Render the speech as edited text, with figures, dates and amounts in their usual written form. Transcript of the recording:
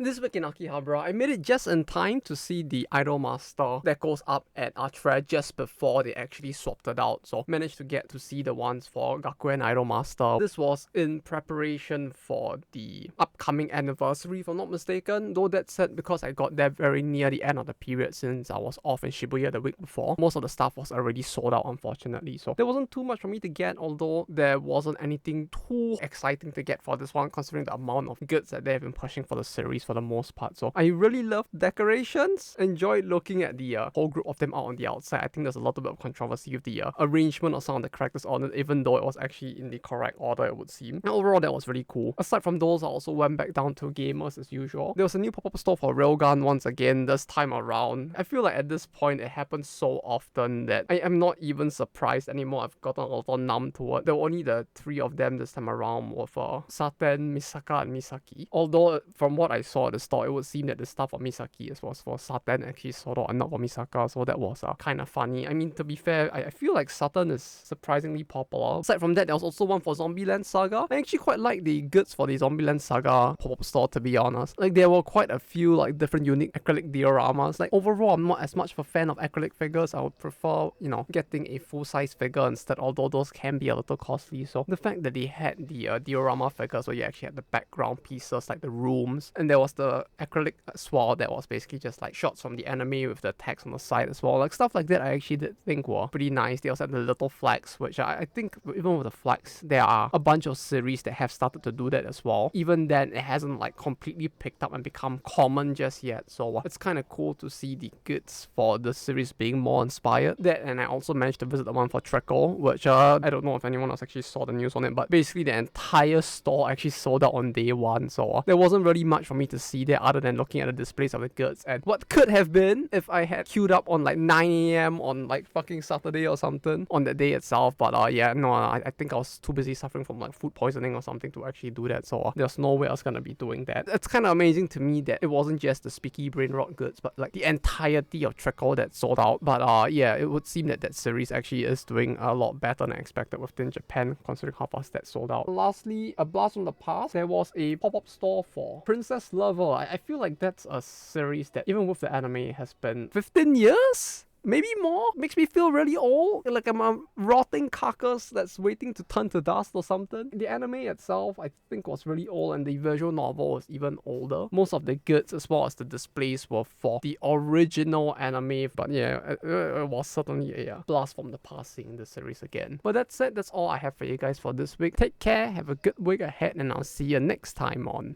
This week in Akihabara, I made it just in time to see the Idol Master that goes up at Atra just before they actually swapped it out. So managed to get to see the ones for Gaku and Idol Master. This was in preparation for the upcoming anniversary, if I'm not mistaken. Though that said, because I got there very near the end of the period since I was off in Shibuya the week before, most of the stuff was already sold out, unfortunately. So there wasn't too much for me to get, although there wasn't anything too exciting to get for this one, considering the amount of goods that they have been pushing for the series for the most part. So I really love decorations. Enjoyed looking at the whole group of them out on the outside. I think there's a little bit of controversy with the arrangement of some of the characters on it, even though it was actually in the correct order, it would seem. And overall, that was really cool. Aside from those, I also went back down to Gamers as usual. There was a new pop-up store for Railgun once again this time around. I feel like at this point it happens so often that I am not even surprised anymore. I've gotten a little numb to it. There were only the three of them this time around with Saten, Misaka, and Misaki. Although from what I saw at the store, it would seem that the stuff for Misaki was for Saten actually sold out and not for Misaka, so that was kind of funny. I mean, to be fair, I feel like Saten is surprisingly popular. Aside from that, there was also one for Zombieland Saga. I actually quite like the goods for the Zombieland Saga pop-up store, to be honest. Like, there were quite a few like different unique acrylic dioramas. Like, overall, I'm not as much of a fan of acrylic figures. I would prefer, you know, getting a full-size figure instead, although those can be a little costly. So the fact that they had the diorama figures where you actually had the background pieces like the rooms, and there was the acrylic sword that was basically just like shots from the anime with the text on the side as well. Like, stuff like that I actually did think were pretty nice. They also had the little flags, which I think even with the flags, there are a bunch of series that have started to do that as well. Even then, it hasn't like completely picked up and become common just yet. So it's kind of cool to see the goods for the series being more inspired. That, and I also managed to visit the one for Treco, which I don't know if anyone else actually saw the news on it, but basically the entire store actually sold out on day one. So there wasn't really much for me to see there other than looking at the displays of the goods and what could have been if I had queued up on like 9 a.m. on like fucking Saturday or something on that day itself. But yeah, no, I think I was too busy suffering from like food poisoning or something to actually do that. So there's no way I was gonna be doing that. It's kind of amazing to me that it wasn't just the Speaky Brain Rot goods, but like the entirety of Treco that sold out. But yeah, it would seem that series actually is doing a lot better than expected within Japan, considering how fast that sold out. Lastly, a blast from the past, there was a pop-up store for Princess Lover. I feel like that's a series that, even with the anime, has been 15 years? Maybe more? Makes me feel really old. Like I'm a rotting carcass that's waiting to turn to dust or something. The anime itself, I think, was really old, and the visual novel was even older. Most of the goods as well as the displays were for the original anime. But yeah, it was certainly a blast from the past seeing the series again. But that said, that's all I have for you guys for this week. Take care, have a good week ahead, and I'll see you next time on